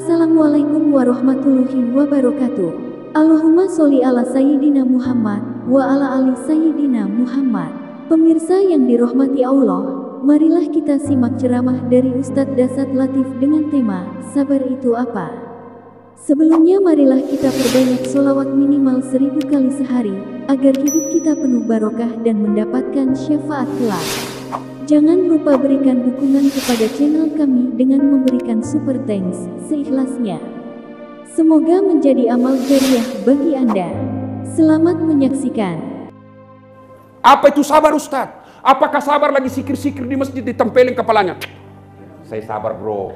Assalamualaikum warahmatullahi wabarakatuh. Allahumma sholli ala Sayyidina Muhammad wa ala ali Sayyidina Muhammad. Pemirsa yang dirahmati Allah, marilah kita simak ceramah dari Ustadz Dasat Latif dengan tema Sabar itu apa? Sebelumnya marilah kita perbanyak sholawat minimal 1000 kali sehari, agar hidup kita penuh barokah dan mendapatkan syafaat kelak. Jangan lupa berikan dukungan kepada channel kami dengan memberikan super thanks seikhlasnya. Semoga menjadi amal jariah bagi Anda. Selamat menyaksikan. Apa itu sabar, Ustadz? Apakah sabar lagi sikir-sikir di masjid ditempelin kepalanya? Saya sabar, bro.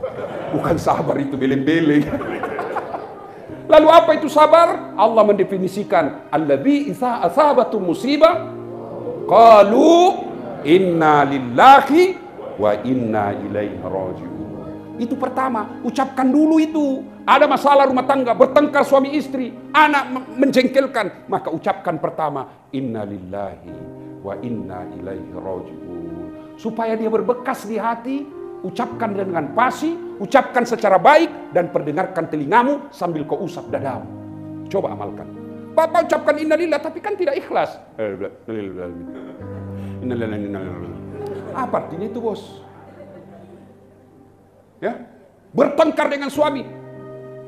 Bukan sabar itu beleng-beleng. Lalu apa itu sabar? Allah mendefinisikan alladzi idza asabatu musibah qalu inna lillahi wa inna ilaihi raji'un. Itu pertama, ucapkan dulu itu. Ada masalah rumah tangga, bertengkar suami istri, anak menjengkelkan, maka ucapkan pertama inna lillahi wa inna ilaihi raji'un. Supaya dia berbekas di hati, ucapkan dengan pasti, ucapkan secara baik dan perdengarkan telingamu sambil kau usap dadamu. Coba amalkan. Bapak ucapkan inna lillah tapi kan tidak ikhlas. Apa artinya itu, bos? Ya, bertengkar dengan suami.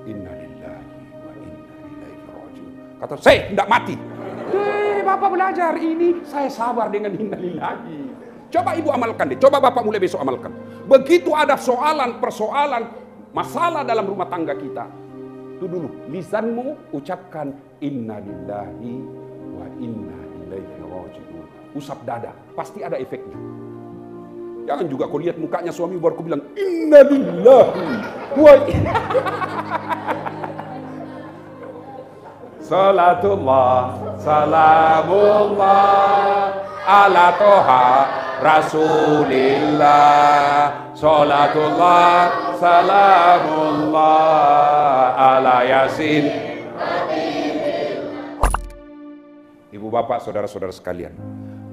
Innalillahi wa inna ilaihi raji'un. Kata saya tidak mati. Bapak belajar ini, saya sabar dengan innalillahi. Coba ibu amalkan deh. Coba bapak mulai besok amalkan. Begitu ada persoalan, masalah dalam rumah tangga kita, itu dulu lisanmu ucapkan innalillahi wa inna ilaihi raji'un. Usap dada, pasti ada efeknya. Jangan juga kau lihat mukanya suami baru kau bilang innalillahi wa inna. Salatullah, salamullah ala toha Rasulillah. Salatullah, salamullah ala Yasin. Ibu bapak, saudara-saudara sekalian,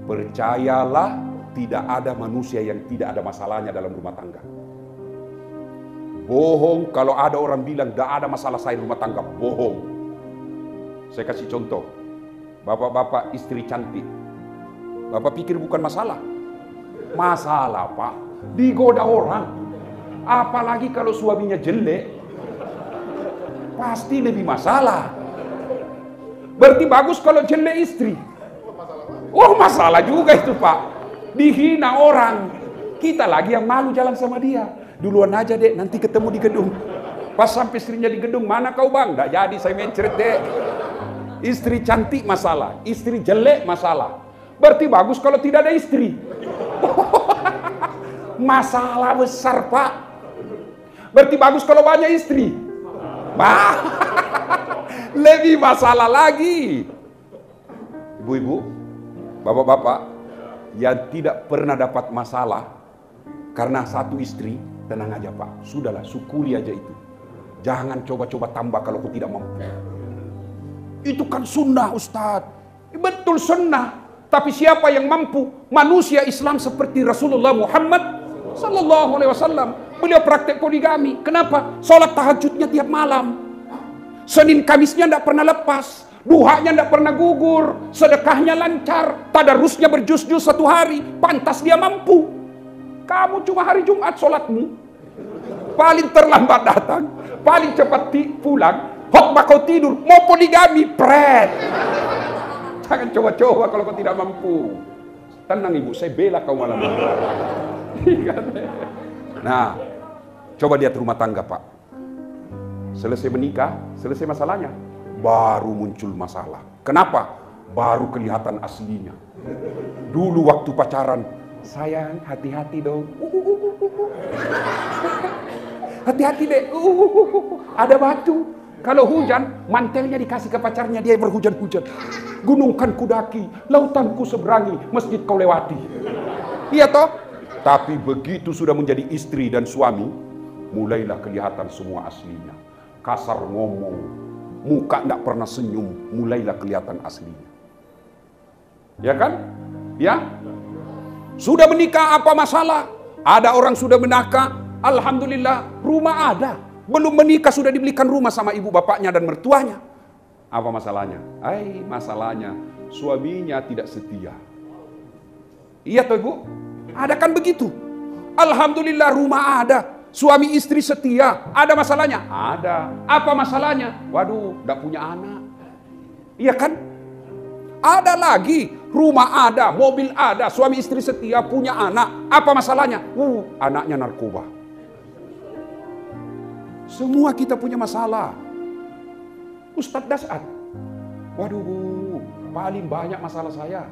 percayalah tidak ada manusia yang tidak ada masalahnya dalam rumah tangga. Bohong kalau ada orang bilang tidak ada masalah saya di rumah tangga, bohong. Saya kasih contoh, bapak-bapak istri cantik, bapak pikir bukan masalah? Masalah, Pak. Digoda orang. Apalagi kalau suaminya jelek, pasti lebih masalah. Berarti bagus kalau jelek istri. Oh, masalah juga itu, Pak. Dihina orang. Kita lagi yang malu jalan sama dia. Duluan aja, Dek, nanti ketemu di gedung. Pas sampai istrinya di gedung, mana kau, Bang? Nggak jadi, saya mencret, Dek. Istri cantik masalah, istri jelek masalah. Berarti bagus kalau tidak ada istri. Masalah besar, Pak. Berarti bagus kalau banyak istri. Lebih masalah lagi. Ibu-ibu, bapak-bapak yang tidak pernah dapat masalah karena satu istri, tenang aja, Pak. Sudahlah, syukuri aja itu. Jangan coba-coba tambah kalau kau tidak mampu. Itu kan sunnah, Ustadz. Betul sunnah. Tapi siapa yang mampu? Manusia Islam seperti Rasulullah Muhammad Sallallahu Alaihi Wasallam. Beliau praktek poligami. Kenapa? Sholat tahajudnya tiap malam. Senin Kamisnya tidak pernah lepas. Duhanya tidak pernah gugur. Sedekahnya lancar. Tadarusnya berjus-jus satu hari. Pantas dia mampu. Kamu cuma hari Jumat sholatmu. Paling terlambat datang. Paling cepat pulang. Khotbah kau tidur, mau poligami, pret. Jangan coba-coba kalau kau tidak mampu. Tenang ibu, saya bela kau malam. Nah, coba lihat rumah tangga, Pak. Selesai menikah, selesai masalahnya, baru muncul masalah. Kenapa? Baru kelihatan aslinya. Dulu waktu pacaran, sayang hati-hati dong. Hati-hati deh. Ada batu. Kalau hujan, mantelnya dikasih ke pacarnya, dia berhujan-hujan. Gunung kan kudaki, lautan ku seberangi, masjid kau lewati. Iya toh? Tapi begitu sudah menjadi istri dan suami, mulailah kelihatan semua aslinya. Kasar ngomong, muka tidak pernah senyum, mulailah kelihatan aslinya. Ya kan? Ya? Sudah menikah apa masalah? Ada orang sudah menikah, alhamdulillah, rumah ada. Belum menikah sudah dibelikan rumah sama ibu bapaknya dan mertuanya. Apa masalahnya? Masalahnya suaminya tidak setia. Iya toh ibu? Ada kan begitu? Alhamdulillah rumah ada. Suami istri setia. Ada masalahnya? Ada. Apa masalahnya? Waduh, tidak punya anak. Iya kan? Ada lagi. Rumah ada, mobil ada, suami istri setia, punya anak. Apa masalahnya? Anaknya narkoba. Semua kita punya masalah. Ustadz Das'ad. Waduh, paling banyak masalah saya.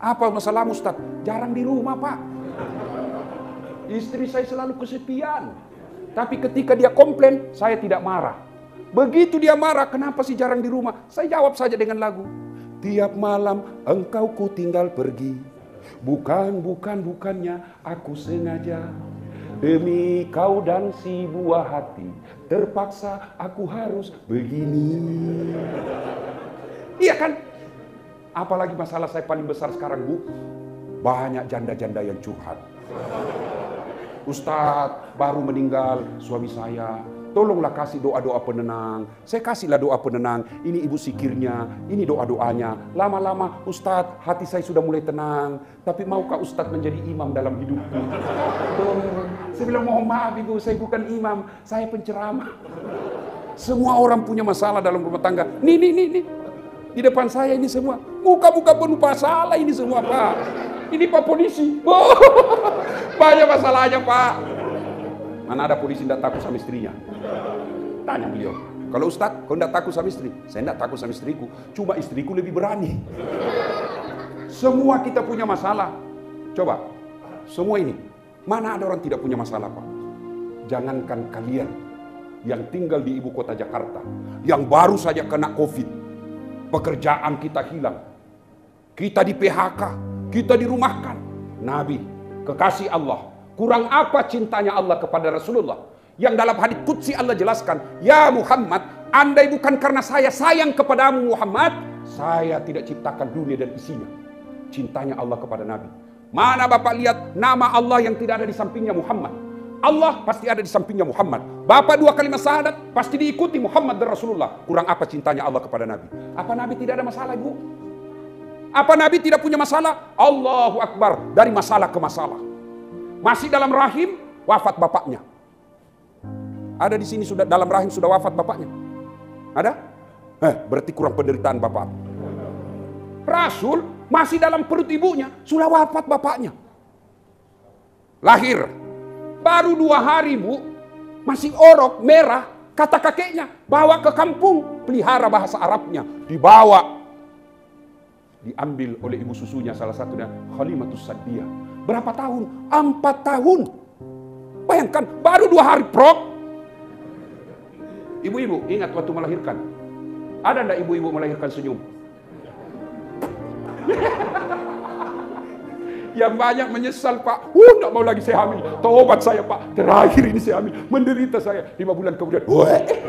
Apa masalah Ustadz? Jarang di rumah Pak. Istri saya selalu kesepian. Tapi ketika dia komplain, saya tidak marah. Begitu dia marah, kenapa sih jarang di rumah? Saya jawab saja dengan lagu. Tiap malam engkau ku tinggal pergi. Bukannya aku sengaja. Demi kau dan si buah hati, terpaksa aku harus begini. Iya kan? Apalagi masalah saya paling besar sekarang Bu. Banyak janda-janda yang curhat. Ustadz, baru meninggal suami saya. Tolonglah kasih doa-doa penenang. Saya kasihlah doa penenang. Ini ibu sikirnya, ini doa-doanya. Lama-lama Ustadz, hati saya sudah mulai tenang. Tapi maukah Ustadz menjadi imam dalam hidupku? Saya bilang mohon maaf ibu, saya bukan imam, saya penceramah. Semua orang punya masalah dalam rumah tangga. Nih. Di depan saya ini semua. Muka-muka penuh masalah ini semua Pak. Ini Pak polisi. Banyak masalahnya Pak. Mana ada polisi tidak takut sama istrinya? Tanya beliau. Kalau Ustadz, kau tidak takut sama istri? Saya tidak takut sama istriku. Cuma istriku lebih berani. Semua kita punya masalah. Coba, semua ini. Mana ada orang tidak punya masalah Pak? Jangankan kalian yang tinggal di ibu kota Jakarta. Yang baru saja kena COVID. Pekerjaan kita hilang. Kita di PHK. Kita dirumahkan. Nabi, kekasih Allah. Kurang apa cintanya Allah kepada Rasulullah? Yang dalam hadits qudsi Allah jelaskan, ya Muhammad, andai bukan karena saya sayang kepadamu Muhammad, saya tidak ciptakan dunia dan isinya. Cintanya Allah kepada Nabi. Mana Bapak lihat nama Allah yang tidak ada di sampingnya Muhammad? Allah pasti ada di sampingnya Muhammad. Bapak dua kalimat syahadat pasti diikuti Muhammad dan Rasulullah. Kurang apa cintanya Allah kepada Nabi? Apa Nabi tidak ada masalah Ibu? Apa Nabi tidak punya masalah? Allahu Akbar, dari masalah ke masalah. Masih dalam rahim, wafat bapaknya. Ada di sini sudah dalam rahim sudah wafat bapaknya? Ada? Berarti kurang penderitaan bapak. Rasul masih dalam perut ibunya, sudah wafat bapaknya. Lahir, baru 2 hari Bu, masih orok, merah, kata kakeknya, bawa ke kampung, pelihara bahasa Arabnya, dibawa. Diambil oleh ibu susunya, salah satunya Khalimatus Sa'diyah. Berapa tahun? 4 tahun. Bayangkan, baru 2 hari prok. Ibu-ibu, ingat waktu melahirkan. Ada enggak ibu-ibu melahirkan senyum? Yang banyak menyesal Pak. Enggak mau lagi saya hamil. Tobat saya Pak. Terakhir ini saya hamil. Menderita saya. 5 bulan kemudian.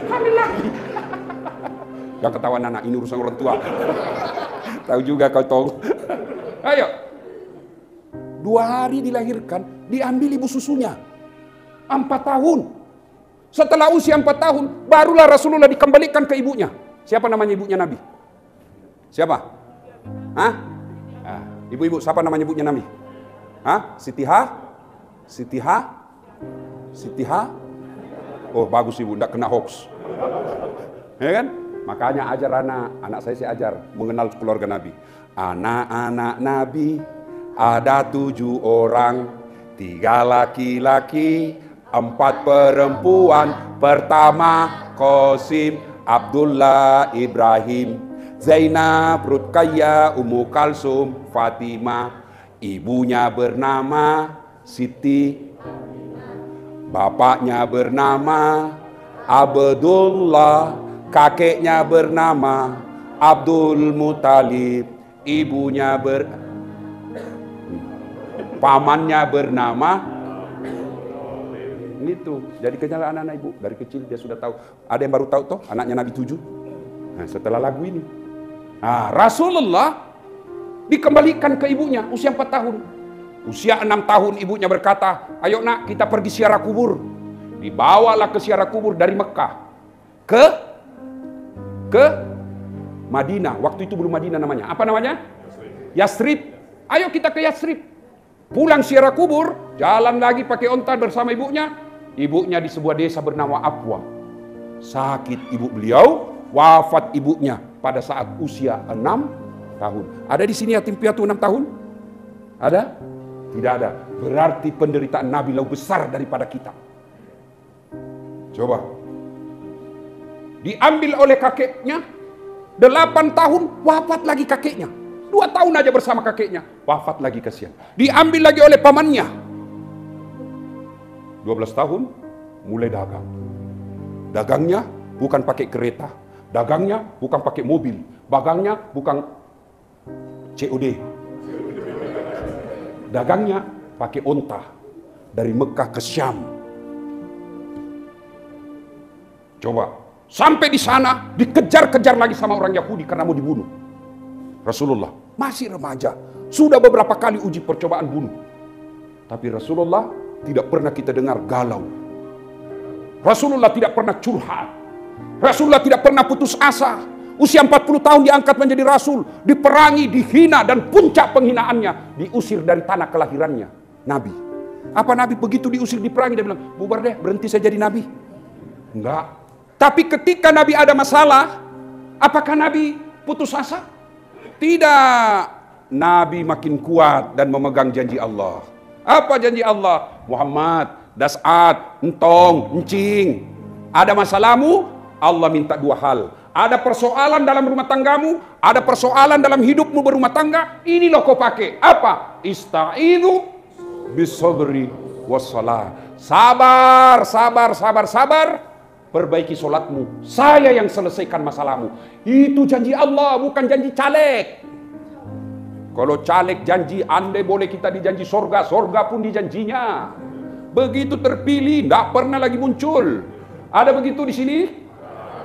Hamil lagi. Gak ketahuan anak, ini urusan orang tua. Tahu juga kau tahu. Ayo. 2 hari dilahirkan, diambil ibu susunya. 4 tahun. Setelah usia 4 tahun, barulah Rasulullah dikembalikan ke ibunya. Siapa namanya ibunya Nabi? Siapa? Hah? Ibu-ibu, siapa namanya ibunya Nabi? Hah? Sitiha? Oh bagus ibu, tidak kena hoax. Ya kan? Makanya ajar anak saya ajar mengenal keluarga Nabi. Anak-anak Nabi ada 7 orang, 3 laki-laki, 4 perempuan. Pertama Qasim, Abdullah, Ibrahim, Zainab, Ruqayyah, Ummu Kalsum, Fatimah. Ibunya bernama Siti, bapaknya bernama Abdullah, kakeknya bernama Abdul Muthalib, ibunya pamannya bernama itu. Jadi kenyala anak-anak ibu dari kecil dia sudah tahu. Ada yang baru tahu toh anaknya Nabi 7. Nah, setelah lagu ini, Rasulullah dikembalikan ke ibunya usia 4 tahun. Usia 6 tahun ibunya berkata, ayo nak kita pergi ziarah kubur. Dibawalah ke ziarah kubur dari Mekah ke Madinah. Waktu itu belum Madinah namanya. Apa namanya? Yasrib. Ayo kita ke Yasrib. Pulang ziarah kubur, jalan lagi pakai onta bersama ibunya. Ibunya di sebuah desa bernama Abwa. Sakit ibu beliau, wafat ibunya pada saat usia 6 tahun. Ada di sini yatim piatu 6 tahun? Ada? Tidak ada. Berarti penderitaan Nabi lebih besar daripada kita. Coba. Diambil oleh kakeknya, 8 tahun, wafat lagi kakeknya. 2 tahun aja bersama kakeknya, wafat lagi, kasihan. Diambil lagi oleh pamannya. 12 tahun, mulai dagang. Dagangnya bukan pakai kereta. Dagangnya bukan pakai mobil. Dagangnya bukan COD. Dagangnya pakai onta. Dari Mekah ke Syam. Coba. Sampai di sana, dikejar-kejar lagi sama orang Yahudi karena mau dibunuh. Rasulullah masih remaja, sudah beberapa kali uji percobaan bunuh. Tapi Rasulullah tidak pernah kita dengar galau. Rasulullah tidak pernah curhat. Rasulullah tidak pernah putus asa. Usia 40 tahun diangkat menjadi Rasul, diperangi, dihina, dan puncak penghinaannya diusir dari tanah kelahirannya. Nabi. Apa Nabi begitu diusir, diperangi, dia bilang, bubar deh, berhenti saya jadi Nabi? Enggak. Tapi ketika Nabi ada masalah, apakah Nabi putus asa? Tidak. Nabi makin kuat dan memegang janji Allah. Apa janji Allah? Muhammad, Das'ad, Entong, Encing. Ada masalahmu? Allah minta 2 hal. Ada persoalan dalam rumah tanggamu, ada persoalan dalam hidupmu berumah tangga, ini loh kau pakai. Apa? Ista'idhu bisabri wassalah. Sabar, sabar, sabar, sabar. Perbaiki solatmu, saya yang selesaikan masalahmu. Itu janji Allah, bukan janji caleg. Kalau caleg janji, andai boleh kita dijanji sorga, sorga pun dijanjinya. Begitu terpilih, tidak pernah lagi muncul. Ada begitu di sini?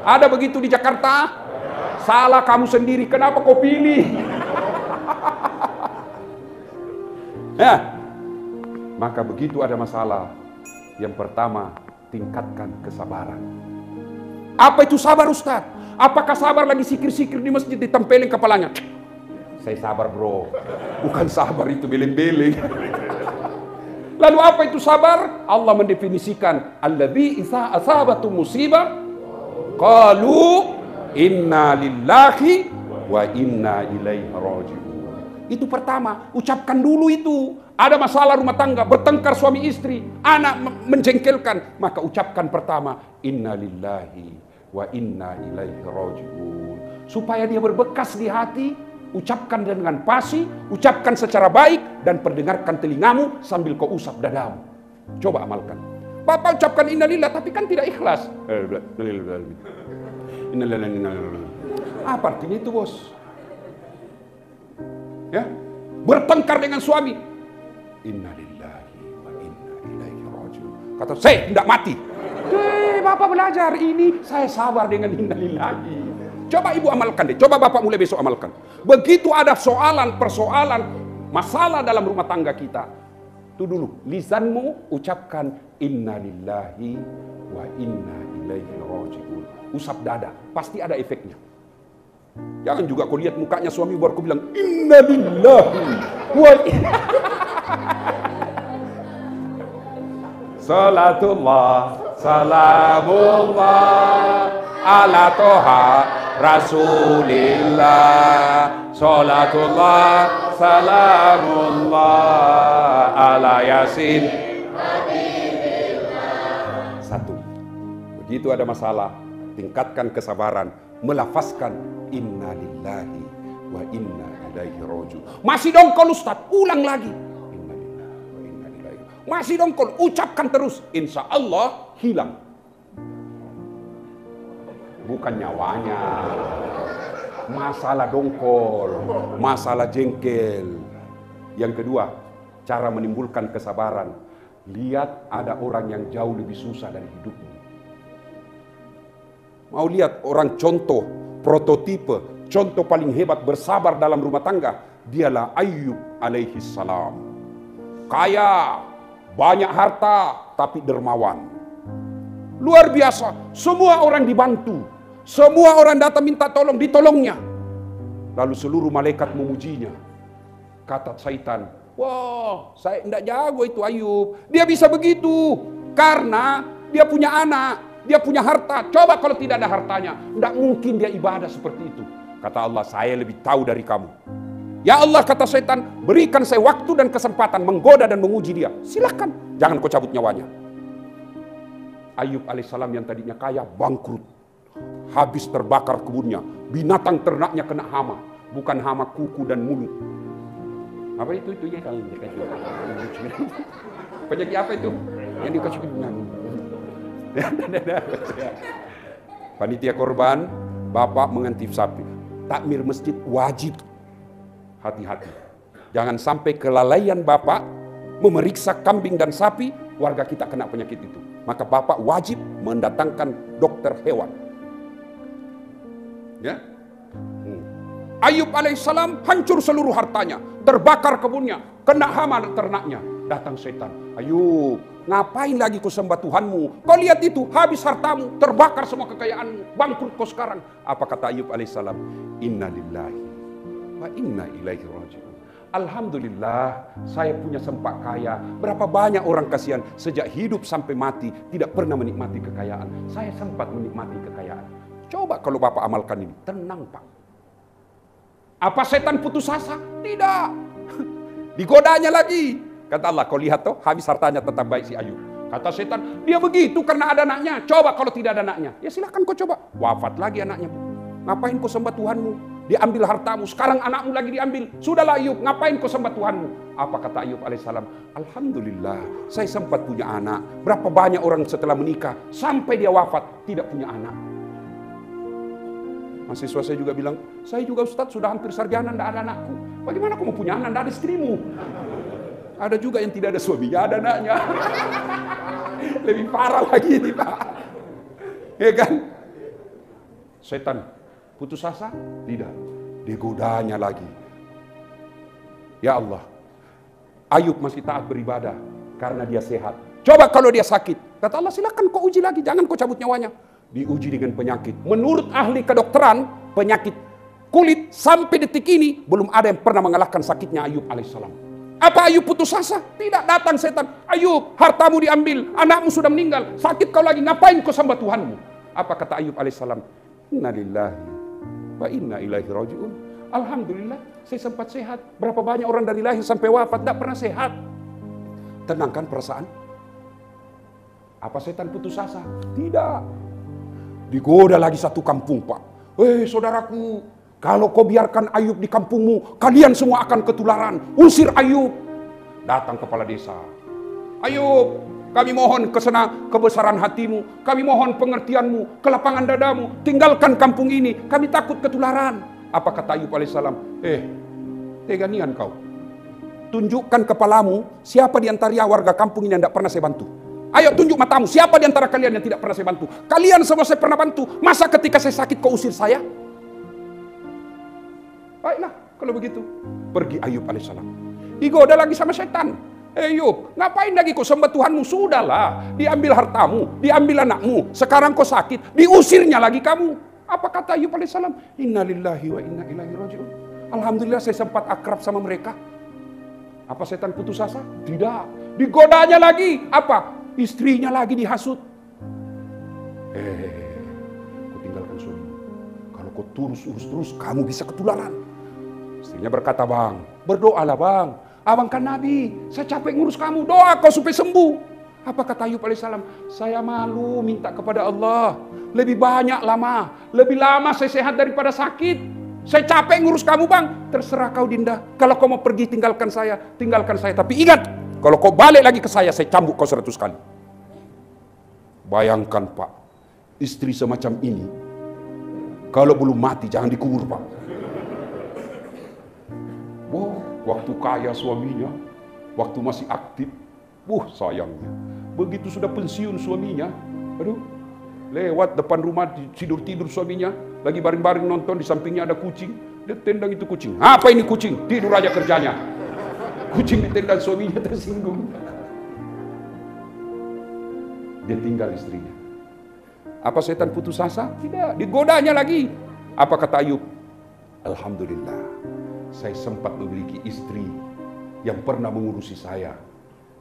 Ada begitu di Jakarta? Salah kamu sendiri, kenapa kau pilih? Ya. Maka begitu ada masalah, yang pertama, tingkatkan kesabaran. Apa itu sabar, Ustaz? Apakah sabar lagi sikir-sikir di masjid ditempelin kepalanya? Saya sabar, bro. Bukan sabar itu beleng-beleng. Lalu apa itu sabar? Allah mendefinisikan, alladzi idza asabatu musibah qalu inna lillahi wa inna ilaihi raji'un. Itu pertama, ucapkan dulu itu. Ada masalah rumah tangga, bertengkar suami istri, anak menjengkelkan, maka ucapkan pertama, inna lillahi wa inna ilaihi raji'un. Supaya dia berbekas di hati, ucapkan dengan pasti, ucapkan secara baik, dan perdengarkan telingamu sambil kau usap dadamu. Coba amalkan. Bapak ucapkan inna lillah, tapi kan tidak ikhlas. Apa artinya itu, bos? Ya, bertengkar dengan suami. Inna lillahi wa inna ilaihi raji'un. Kata, saya tidak mati. Bapak belajar ini, saya sabar dengan inna lillahi. Coba ibu amalkan deh, coba bapak mulai besok amalkan. Begitu ada soalan, persoalan, masalah dalam rumah tangga kita, itu dulu, lisanmu ucapkan inna lillahi wa inna ilaihi raji'un. Usap dada, pasti ada efeknya. Jangan juga kau lihat mukanya suami baru kau bilang inna lillahi wa inna. Salatullah, salamullah ala toha Rasulillah. Salatullah, salamullah ala Yasin. Satu. Begitu ada masalah, tingkatkan kesabaran, melafazkan inna lillahi wa inna ilaihi raji'un. Masih dongkol Ustaz, ulang lagi. Inna lillahi wa inna ilaihi. Masih dongkol, ucapkan terus, insya Allah hilang. Bukan nyawanya. Masalah dongkol, masalah jengkel. Yang kedua, cara menimbulkan kesabaran. Lihat ada orang yang jauh lebih susah dari hidupmu. Mau lihat orang contoh, prototipe, contoh paling hebat bersabar dalam rumah tangga? Dialah Ayyub alaihi salam. Kaya, banyak harta, tapi dermawan. Luar biasa. Semua orang dibantu. Semua orang datang minta tolong, ditolongnya. Lalu seluruh malaikat memujinya. Kata syaitan, wah, saya tidak jago itu Ayub. Dia bisa begitu karena dia punya anak, dia punya harta. Coba kalau tidak ada hartanya, tidak mungkin dia ibadah seperti itu. Kata Allah, saya lebih tahu dari kamu. Ya Allah, kata syaitan, berikan saya waktu dan kesempatan menggoda dan menguji dia. Silakan, jangan kau cabut nyawanya. Ayub alaihissalam yang tadinya kaya bangkrut, habis terbakar kebunnya. Binatang ternaknya kena hama, bukan hama kuku dan mulut. Apa itu ya kalau penyakit apa itu? Yang dikasih panitia korban, bapak mengantip sapi. Takmir masjid wajib. Hati-hati. Jangan sampai kelalaian bapak memeriksa kambing dan sapi, warga kita kena penyakit itu. Maka bapak wajib mendatangkan dokter hewan. Ya. Ayub alaihissalam hancur seluruh hartanya, terbakar kebunnya, kena hama ternaknya. Datang setan, Ayub, ngapain lagi kau sembah Tuhanmu? Kau lihat itu, habis hartamu, terbakar semua kekayaanmu, bangkrut kau sekarang. Apa kata Ayub alaihissalam? Inna lillahi wa inna ilaihi raji'un. Alhamdulillah, saya punya sempat kaya. Berapa banyak orang kasihan sejak hidup sampai mati tidak pernah menikmati kekayaan. Saya sempat menikmati kekayaan. Coba kalau bapak amalkan ini, tenang pak. Apa setan putus asa? Tidak. Digodanya lagi. Kata Allah, kau lihat toh, habis hartanya tetap baik si Ayub. Kata setan, dia begitu karena ada anaknya. Coba kalau tidak ada anaknya. Ya silahkan kau coba. Wafat lagi anaknya. Ngapain kau sembah Tuhanmu? Diambil hartamu. Sekarang anakmu lagi diambil. Sudahlah Ayub, ngapain kau sembah Tuhanmu? Apa kata Ayub alaihissalam? Alhamdulillah, saya sempat punya anak. Berapa banyak orang setelah menikah, sampai dia wafat, tidak punya anak. Mahasiswa saya juga bilang, saya juga Ustadz sudah hampir sarjana, tidak ada anakku. Bagaimana kamu punya anak, tidak ada istrimu? Ada juga yang tidak ada suaminya, ada anaknya. Lebih parah lagi ini Pak. Ya kan? Setan putus asa? Tidak. Digodanya lagi. Ya Allah, Ayub masih taat beribadah karena dia sehat. Coba kalau dia sakit. Kata Allah, silakan kau uji lagi, jangan kau cabut nyawanya. Diuji dengan penyakit. Menurut ahli kedokteran, penyakit kulit sampai detik ini belum ada yang pernah mengalahkan sakitnya Ayub alaihissalam. Apa Ayub putus asa? Tidak, datang setan. Ayub, hartamu diambil, anakmu sudah meninggal, sakit kau lagi, ngapain kau sembah Tuhanmu? Apa kata Ayub alaihissalam? Inna lillahi wa inna ilaihi raji'un. Alhamdulillah, saya sempat sehat. Berapa banyak orang dari lahir sampai wafat tidak pernah sehat. Tenangkan perasaan. Apa setan putus asa? Tidak. Digoda lagi satu kampung pak. Saudaraku, kalau kau biarkan Ayub di kampungmu, kalian semua akan ketularan. Usir Ayub. Datang kepala desa. Ayub, kami mohon kebesaran hatimu. Kami mohon pengertianmu, kelapangan dadamu. Tinggalkan kampung ini, kami takut ketularan. Apa kata Ayub alaihissalam? Teganian kau. Tunjukkan kepalamu, siapa di antara warga kampung ini yang tidak pernah saya bantu. Ayo tunjuk matamu, siapa di antara kalian yang tidak pernah saya bantu? Kalian semua saya pernah bantu. Masa ketika saya sakit kau usir saya? Baiklah, kalau begitu. Pergi Ayub alaihissalam. Digoda lagi sama setan. Ayub, ngapain lagi kau sembah Tuhanmu? Sudahlah, diambil hartamu, diambil anakmu. Sekarang kau sakit, diusirnya lagi kamu. Apa kata Ayub alaihissalam? Inna lillahi wa inna ilaihi raji'un. Alhamdulillah saya sempat akrab sama mereka. Apa setan putus asa? Tidak. Digodanya lagi. Apa? Istrinya lagi dihasut. Kau tinggalkan suamimu. Kalau kau terus, kamu bisa ketularan. Istrinya berkata, bang, berdoalah bang. Abang kan Nabi, saya capek ngurus kamu. Doa kau supaya sembuh. Apa kata Ayub alaihissalam? Saya malu minta kepada Allah. Lebih banyak lama. Lebih lama saya sehat daripada sakit. Saya capek ngurus kamu bang. Terserah kau Dinda. Kalau kau mau pergi tinggalkan saya. Tinggalkan saya. Tapi ingat, kalau kau balik lagi ke saya cambuk kau 100 kali. Bayangkan Pak, istri semacam ini, kalau belum mati jangan dikubur Pak. Waktu kaya suaminya, waktu masih aktif, sayangnya. Begitu sudah pensiun suaminya, lewat depan rumah tidur suaminya, lagi baring-baring nonton, di sampingnya ada kucing, dia tendang itu kucing. Apa ini kucing? Tidur aja kerjanya. Kucing ditendang suaminya tersinggung. Dia tinggal istrinya. Apa setan putus asa? Tidak, digodanya lagi. Apa kata Ayub? Alhamdulillah, saya sempat memiliki istri yang pernah mengurusi saya.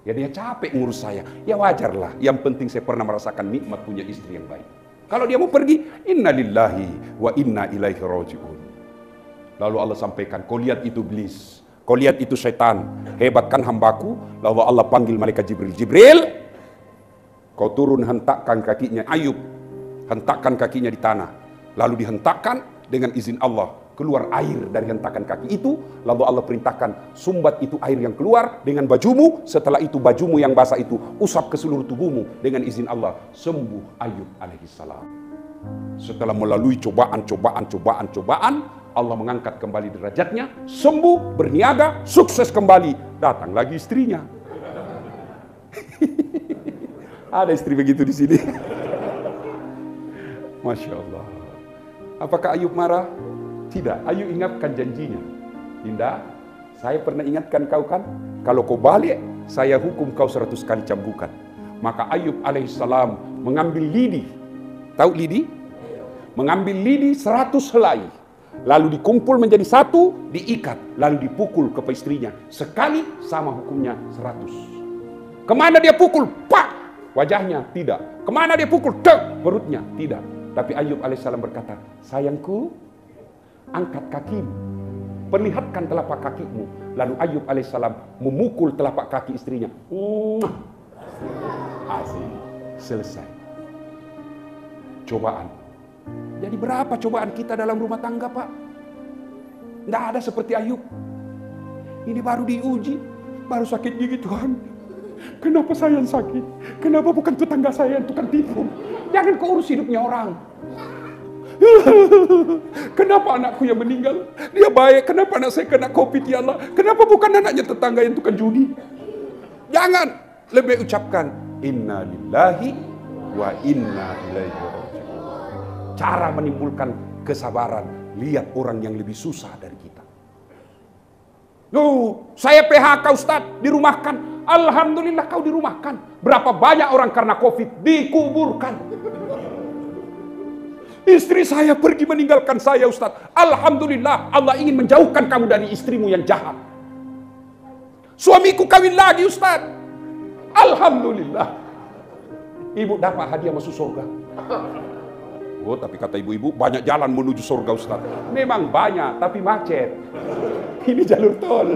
Ya dia capek ngurus saya, ya wajarlah. Yang penting saya pernah merasakan nikmat punya istri yang baik. Kalau dia mau pergi, inna lillahi wa inna ilaihi raji'un. Lalu Allah sampaikan, kau lihat itu iblis, kau lihat itu setan, hebat kan hambaku? Lalu Allah panggil malaikat Jibril, Jibril, kau turun hentakkan kakinya Ayub, hentakkan kakinya di tanah. Lalu dihentakkan dengan izin Allah, keluar air dari hentakan kaki itu. Lalu Allah perintahkan, sumbat itu air yang keluar dengan bajumu. Setelah itu bajumu yang basah itu usap ke seluruh tubuhmu. Dengan izin Allah sembuh Ayub alaihissalam. Setelah melalui cobaan, Allah mengangkat kembali derajatnya, sembuh, berniaga, sukses kembali. Datang lagi istrinya. Ada istri begitu di sini. Masya Allah. Apakah Ayub marah? Tidak. Ayub ingatkan janjinya. Dinda, saya pernah ingatkan kau kan, kalau kau balik, saya hukum kau 100 kali cambukan. Maka Ayub alaihissalam mengambil lidi. Tahu lidi? Mengambil lidi 100 helai. Lalu dikumpul menjadi satu, diikat, lalu dipukul ke istrinya. Sekali sama hukumnya 100. Kemana dia pukul? Pak! Wajahnya tidak. Kemana dia pukul? Tek! Perutnya tidak. Tapi Ayub alaihissalam berkata, sayangku, angkat kakimu, perlihatkan telapak kakimu. Lalu Ayub alaihissalam memukul telapak kaki istrinya. Asik. Selesai. Cobaan. Jadi berapa cobaan kita dalam rumah tangga, Pak? Tidak ada seperti Ayub. Ini baru diuji, baru sakit gigi. Tuhan, kenapa saya yang sakit? Kenapa bukan tetangga saya yang tukang tipu? Jangan kau urus hidupnya orang. Kenapa anakku yang meninggal? Dia baik. Kenapa anak saya kena COVID, ya Allah? Kenapa bukan anaknya tetangga yang tukang judi? Jangan. Lebih ucapkan inna lillahi wa inna ilaihi raji'un. Cara menimbulkan kesabaran. Lihat orang yang lebih susah dari kita. Saya PHK Ustaz, dirumahkan. Alhamdulillah kau dirumahkan. Berapa banyak orang karena COVID dikuburkan. Istri saya pergi meninggalkan saya Ustaz. Alhamdulillah Allah ingin menjauhkan kamu dari istrimu yang jahat. Suamiku kawin lagi Ustaz. Alhamdulillah. Ibu dapat hadiah masuk surga. Oh, tapi kata ibu-ibu banyak jalan menuju surga Ustaz. Memang banyak, tapi macet. Ini jalur tol.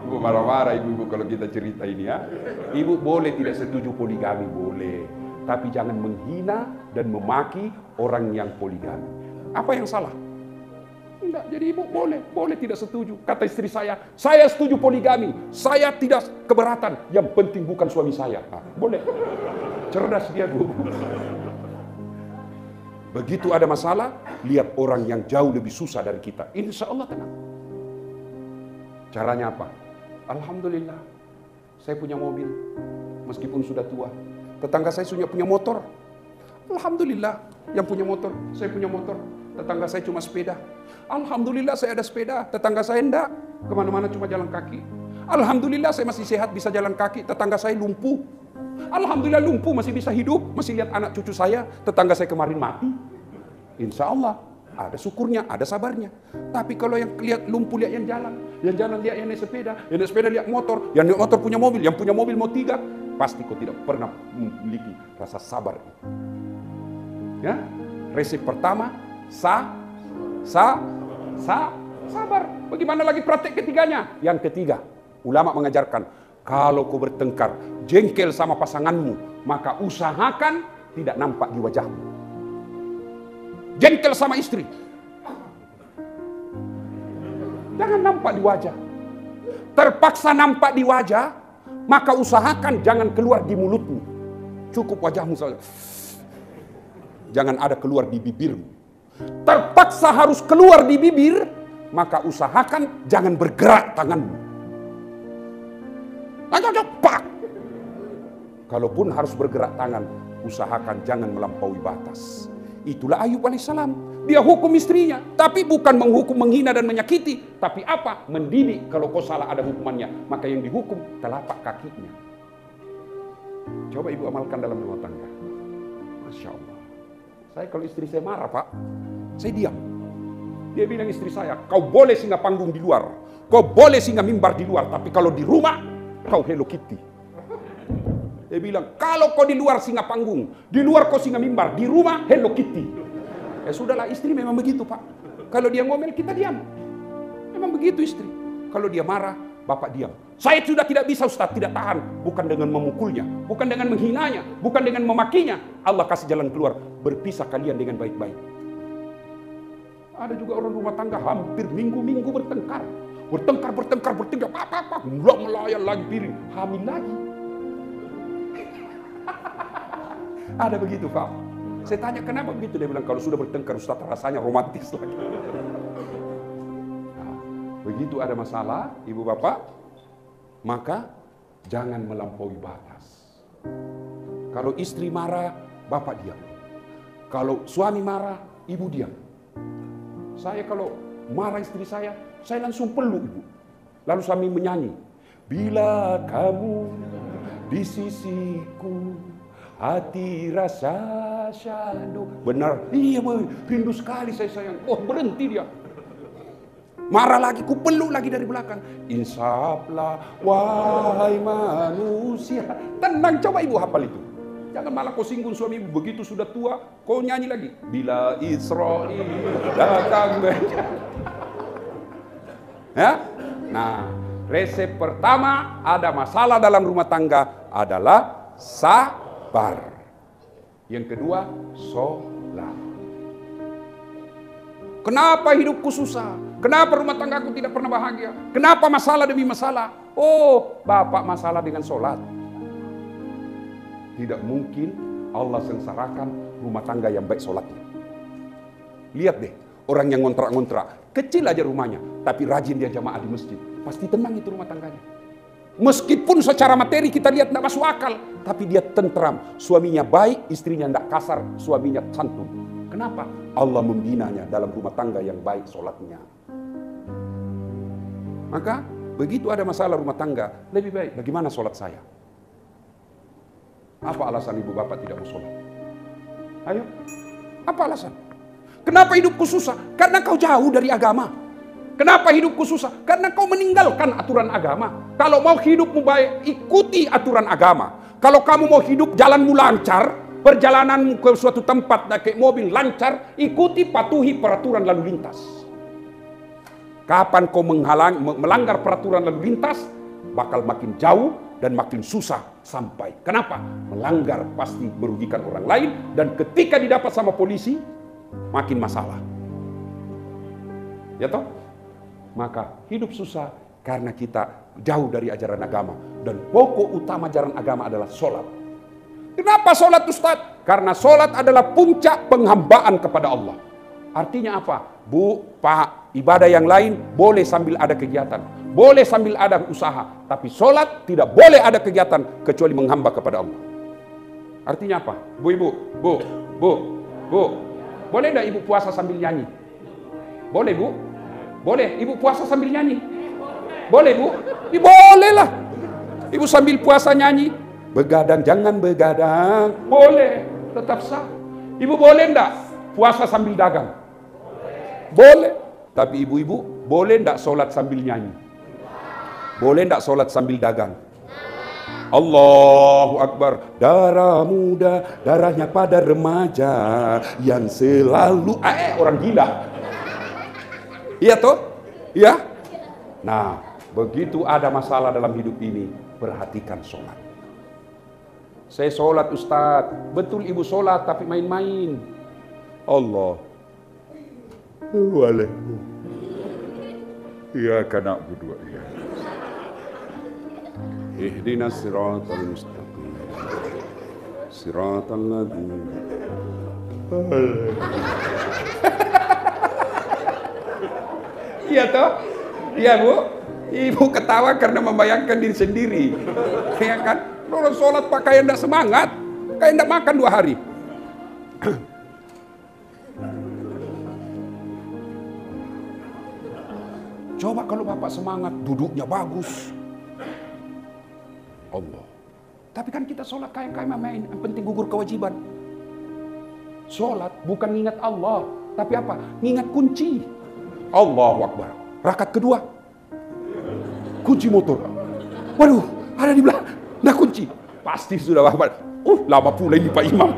Ibu marah-marah ibu-ibu kalau kita cerita ini ya. Ibu boleh tidak setuju poligami, boleh. Tapi jangan menghina dan memaki orang yang poligami. Apa yang salah? Enggak, jadi ibu boleh tidak setuju. Kata istri saya setuju poligami. Saya tidak keberatan. Yang penting bukan suami saya. Nah, boleh. Cerdas dia, Bu. Begitu ada masalah, lihat orang yang jauh lebih susah dari kita. Insya Allah tenang. Caranya apa? Alhamdulillah, saya punya mobil. Meskipun sudah tua. Tetangga saya sudah punya motor. Alhamdulillah, yang punya motor, saya punya motor. Tetangga saya cuma sepeda. Alhamdulillah saya ada sepeda. Tetangga saya enggak. Kemana-mana cuma jalan kaki. Alhamdulillah saya masih sehat, bisa jalan kaki. Tetangga saya lumpuh. Alhamdulillah lumpuh, masih bisa hidup. Masih lihat anak cucu saya. Tetangga saya kemarin mati. Insya Allah ada syukurnya, ada sabarnya. Tapi kalau yang lihat lumpuh lihat yang jalan lihat yang naik sepeda, yang naik sepeda lihat motor, yang naik motor punya mobil, yang punya mobil mau 3, pasti kau tidak pernah memiliki rasa sabar. Ya, resep pertama sabar. Bagaimana lagi praktek ketiganya? Yang ketiga, ulama mengajarkan kalau kau bertengkar, jengkel sama pasanganmu, maka usahakan tidak nampak di wajahmu. Jengkel sama istri, jangan nampak di wajah. Terpaksa nampak di wajah, maka usahakan jangan keluar di mulutmu. Cukup wajahmu saja. Jangan ada keluar di bibirmu. Terpaksa harus keluar di bibir, maka usahakan jangan bergerak tanganmu. Pak. Kalaupun harus bergerak tangan, usahakan jangan melampaui batas. Itulah Ayub alaihissalam. Dia hukum istrinya, tapi bukan menghukum, menghina dan menyakiti, tapi apa? Mendidik. Kalau kau salah ada hukumannya, maka yang dihukum telapak kakinya. Coba ibu amalkan dalam rumah tangga. Masya Allah. Saya kalau istri saya marah, Pak, saya diam. Dia bilang istri saya, kau boleh singgah panggung di luar, kau boleh singgah mimbar di luar, tapi kalau di rumah, kau Hello Kitty. Dia bilang, kalau kau di luar singgah panggung, di luar kau singgah mimbar, di rumah Hello Kitty. Ya sudahlah, istri memang begitu, Pak. Kalau dia ngomel, kita diam. Memang begitu istri. Kalau dia marah, bapak diam. Saya sudah tidak bisa, Ustaz, tidak tahan. Bukan dengan memukulnya, bukan dengan menghinanya, bukan dengan memakinya. Allah kasih jalan keluar. Berpisah kalian dengan baik-baik. Ada juga orang rumah tangga hampir minggu-minggu bertengkar. Bertengkar. Apa. Mulai melayang lagi piring. Hamil lagi. Ada begitu, Pak. Saya tanya kenapa begitu. Dia bilang kalau sudah bertengkar, Ustaz, rasanya romantis lagi. Begitu ada masalah, ibu bapak, maka jangan melampaui batas. Kalau istri marah, bapak diam. Kalau suami marah, ibu diam. Saya kalau marah istri saya langsung peluk ibu. Lalu sambil menyanyi. Bila kamu di sisiku, hati rasa syahdu. Benar, iya boy, rindu sekali saya sayang. Oh berhenti dia. Marah lagi, ku peluk lagi dari belakang. Insaflah, wahai manusia. Tenang, coba ibu hafal itu. Jangan malah kau singgung suami ibu. Begitu sudah tua, kau nyanyi lagi. Bila Israel datang. Ya? Nah, resep pertama ada masalah dalam rumah tangga adalah sabar. Yang kedua, sholat. Kenapa hidupku susah? Kenapa rumah tanggaku tidak pernah bahagia? Kenapa masalah demi masalah? Oh, bapak masalah dengan sholat. Tidak mungkin Allah sengsarakan rumah tangga yang baik sholatnya. Lihat deh, orang yang ngontrak-ngontrak, kecil aja rumahnya, tapi rajin dia jamaah di masjid. Pasti tenang itu rumah tangganya. Meskipun secara materi kita lihat tidak masuk akal, tapi dia tentram. Suaminya baik, istrinya tidak kasar, suaminya santun. Kenapa? Allah membinanya dalam rumah tangga yang baik sholatnya. Maka begitu ada masalah rumah tangga, lebih baik bagaimana sholat saya? Apa alasan ibu bapak tidak mau sholat? Ayo, apa alasan? Kenapa hidupku susah? Karena kau jauh dari agama. Kenapa hidupku susah? Karena kau meninggalkan aturan agama. Kalau mau hidupmu baik, ikuti aturan agama. Kalau kamu mau hidup jalanmu lancar, perjalananmu ke suatu tempat naik mobil lancar, ikuti patuhi peraturan lalu lintas. Kapan kau melanggar peraturan lalu lintas, bakal makin jauh dan makin susah sampai. Kenapa? Melanggar pasti merugikan orang lain, dan ketika didapat sama polisi, makin masalah. Ya toh? Maka hidup susah karena kita jauh dari ajaran agama. Dan pokok utama ajaran agama adalah sholat. Kenapa sholat, Ustaz? Karena sholat adalah puncak penghambaan kepada Allah. Artinya apa? Bu, Pak, ibadah yang lain boleh sambil ada kegiatan, boleh sambil ada usaha, tapi sholat tidak boleh ada kegiatan kecuali menghamba kepada Allah. Artinya apa? Bu, boleh tidak ibu puasa sambil nyanyi? Boleh, Bu? Boleh ibu puasa sambil nyanyi? Boleh, Bu? Boleh lah. Ibu sambil puasa nyanyi. Begadang jangan begadang. Boleh, tetap sah. Ibu boleh enggak puasa sambil dagang? Boleh. Tapi ibu-ibu boleh enggak sholat sambil nyanyi? Boleh enggak sholat sambil dagang? Allahu Akbar. Darah muda, darahnya pada remaja yang selalu orang gila. Iya toh? Iya? Nah, begitu ada masalah dalam hidup ini, perhatikan sholat. Saya sholat, Ustaz. Betul ibu sholat tapi main-main. Allah. Waleh. Ya kana berdua ya. Ihdinas siratal mustaqim. Siratal ladzina. Iya toh? Iya, Bu. Ibu ketawa karena membayangkan diri sendiri. Ya kan? Orang sholat Pak kayak enggak semangat, kayak enggak makan 2 hari. Coba kalau Bapak semangat, duduknya bagus. Allah. Tapi kan kita sholat kayak main, yang penting gugur kewajiban. Sholat bukan ingat Allah, tapi apa? Ingat kunci. Allahu Akbar. Rakaat kedua, kunci motor. Waduh, ada di belakang. Nah kunci. Pasti sudah Akbar. Lama pula ini Pak Imam.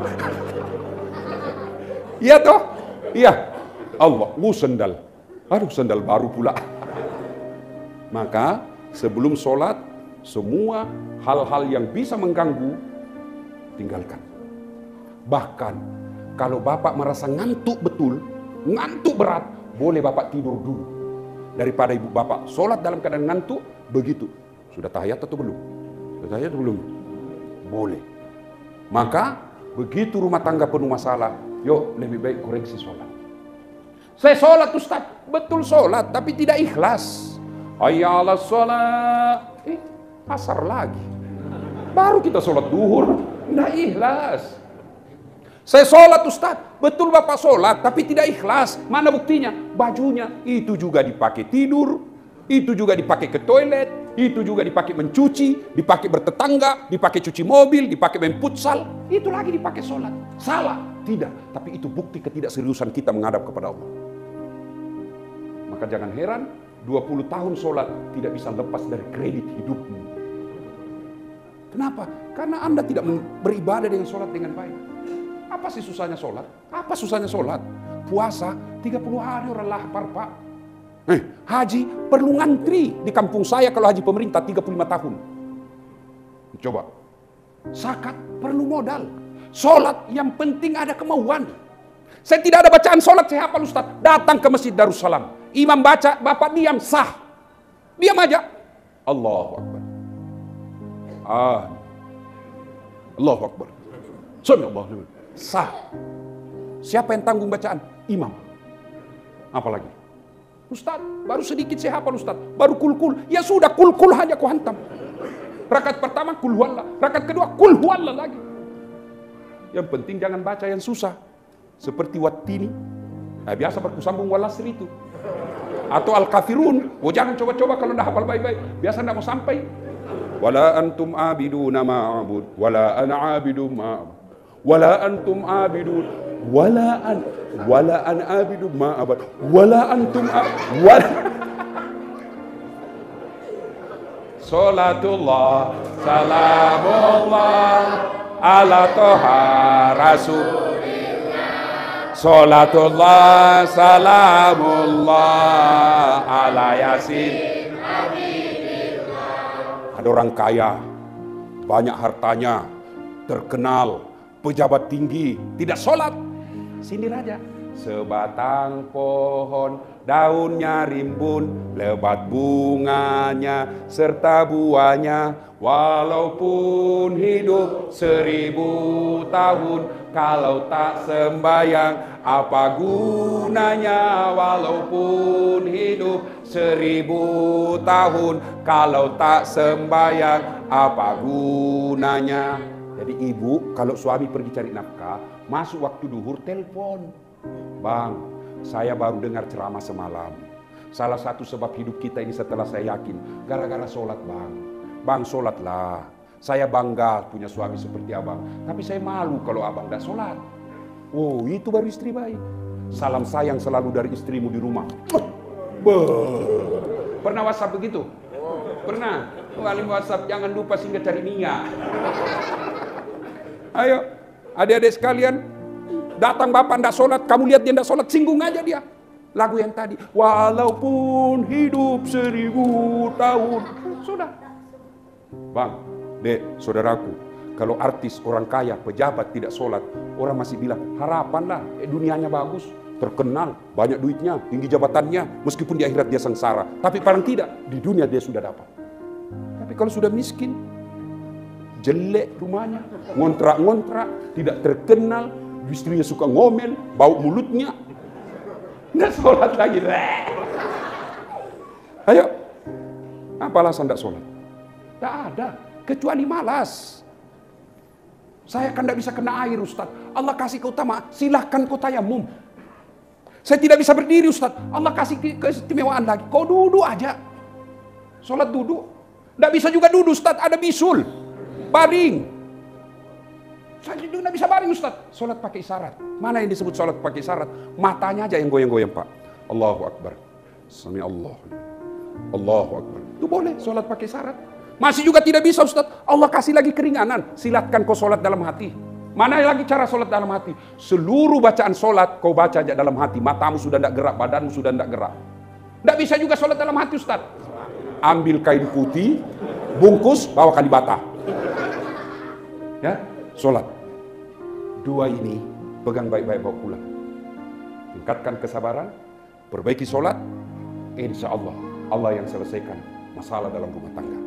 Iya toh? Iya. Allah, sendal. Aduh, sendal baru pula. Maka sebelum sholat, semua hal-hal yang bisa mengganggu, tinggalkan. Bahkan kalau Bapak merasa ngantuk betul, ngantuk berat, boleh Bapak tidur dulu. Daripada ibu Bapak sholat dalam keadaan ngantuk, begitu. Sudah tahiyat atau belum? Sudah tahiyat atau belum? Boleh. Maka begitu rumah tangga penuh masalah, yuk lebih baik koreksi sholat. Saya sholat Ustaz, betul sholat, tapi tidak ikhlas. Hayya 'alas sholat. Asar lagi. Baru kita sholat duhur, tidak ikhlas. Saya sholat Ustaz, betul Bapak sholat, tapi tidak ikhlas. Mana buktinya? Bajunya itu juga dipakai tidur, itu juga dipakai ke toilet, itu juga dipakai mencuci, dipakai bertetangga, dipakai cuci mobil, dipakai main futsal. Itu lagi dipakai sholat. Salah? Tidak. Tapi itu bukti ketidakseriusan kita menghadap kepada Allah. Maka jangan heran 20 tahun sholat tidak bisa lepas dari kredit hidupmu. Kenapa? Karena Anda tidak beribadah dengan sholat dengan baik. Apa sih susahnya sholat? Apa susahnya sholat? Puasa 30 hari orang lapar Pak. Haji perlu ngantri. Di kampung saya kalau haji pemerintah 35 tahun. Coba. Zakat perlu modal. Sholat yang penting ada kemauan. Saya tidak ada bacaan sholat, saya hafal Ustaz. Datang ke Masjid Darussalam. Imam baca, Bapak diam, sah. Diam aja. Allahu Akbar. Allahu Akbar. Subhanallah. Sah. Siapa yang tanggung bacaan? Imam. Apalagi? Ustaz, baru sedikit saya hafal Ustaz. Baru kul-kul. Ya sudah, kul-kul hanya ku hantam. Rakaat pertama kul huwallah. Rakaat kedua kul huwallah lagi. Yang penting jangan baca yang susah. Seperti wattini. Biasa berkusambung walasri itu. Atau al-kafirun. Jangan coba-coba kalau dah hafal baik-baik. Biasa tidak mau sampai. Wala antum abiduna ma'abud. Wala ana abidum ma'abud. Wala antum abidun. Wala an abidum ma'abud. Wala antum wala. Salatullah salamullah ala toha rasul. Salatullah salamullah ala yasin. Ada orang kaya, banyak hartanya, terkenal, pejabat tinggi, tidak sholat. Sindir aja. Sebatang pohon, daunnya rimbun, lebat bunganya, serta buahnya. Walaupun hidup 1000 tahun, kalau tak sembayang, apa gunanya? Walaupun hidup 1000 tahun, kalau tak sembayang, apa gunanya? Jadi ibu, kalau suami pergi cari nafkah, masuk waktu duhur, telepon. Bang, saya baru dengar ceramah semalam. Salah satu sebab hidup kita ini setelah saya yakin, gara-gara sholat bang. Bang, sholatlah. Saya bangga punya suami seperti abang. Tapi saya malu kalau abang tidak sholat. Oh, itu baru istri baik. Salam sayang selalu dari istrimu di rumah. Pernah WhatsApp begitu? Pernah? Alim WhatsApp, jangan lupa singgah cari minyak. Ayo, adik-adik sekalian, datang bapak ndak sholat, kamu lihat dia ndak sholat, singgung aja dia. Lagu yang tadi, walaupun hidup 1000 tahun, sudah. Bang, dek, saudaraku, kalau artis, orang kaya, pejabat tidak sholat, orang masih bilang, harapanlah, dunianya bagus, terkenal, banyak duitnya, tinggi jabatannya, meskipun di akhirat dia sengsara. Tapi paling tidak, di dunia dia sudah dapat. Tapi kalau sudah miskin, jelek rumahnya, ngontrak-ngontrak, tidak terkenal, istrinya suka ngomel, bau mulutnya, nggak sholat lagi. Ayo, apa alasan nggak sholat? Nggak ada, kecuali malas. Saya kan nggak bisa kena air Ustaz. Allah kasih keutamaan, silahkan kau tayamum. Saya tidak bisa berdiri Ustaz. Allah kasih keistimewaan lagi. Kau duduk aja, sholat duduk. Nggak bisa juga duduk Ustaz, ada bisul. Baring. Saya juga tidak bisa baring Ustaz. Sholat pakai isyarat. Mana yang disebut sholat pakai isyarat? Matanya aja yang goyang-goyang Pak. Allahu Akbar. Sami Allah. Allahu Akbar. Itu boleh sholat pakai isyarat. Masih juga tidak bisa Ustaz. Allah kasih lagi keringanan. Silakan kau sholat dalam hati. Mana lagi cara sholat dalam hati? Seluruh bacaan sholat kau baca aja dalam hati. Matamu sudah tidak gerak, badanmu sudah tidak gerak. Tidak bisa juga sholat dalam hati Ustaz. Ambil kain putih, bungkus, bawakan di bata. Ya, sholat. Dua ini pegang baik-baik, bawa pulang. Tingkatkan kesabaran, perbaiki sholat. Insya Allah, Allah yang selesaikan masalah dalam rumah tangga.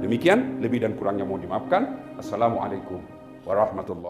Demikian, lebih dan kurangnya mohon dimaafkan. Assalamualaikum warahmatullahi wabarakatuh.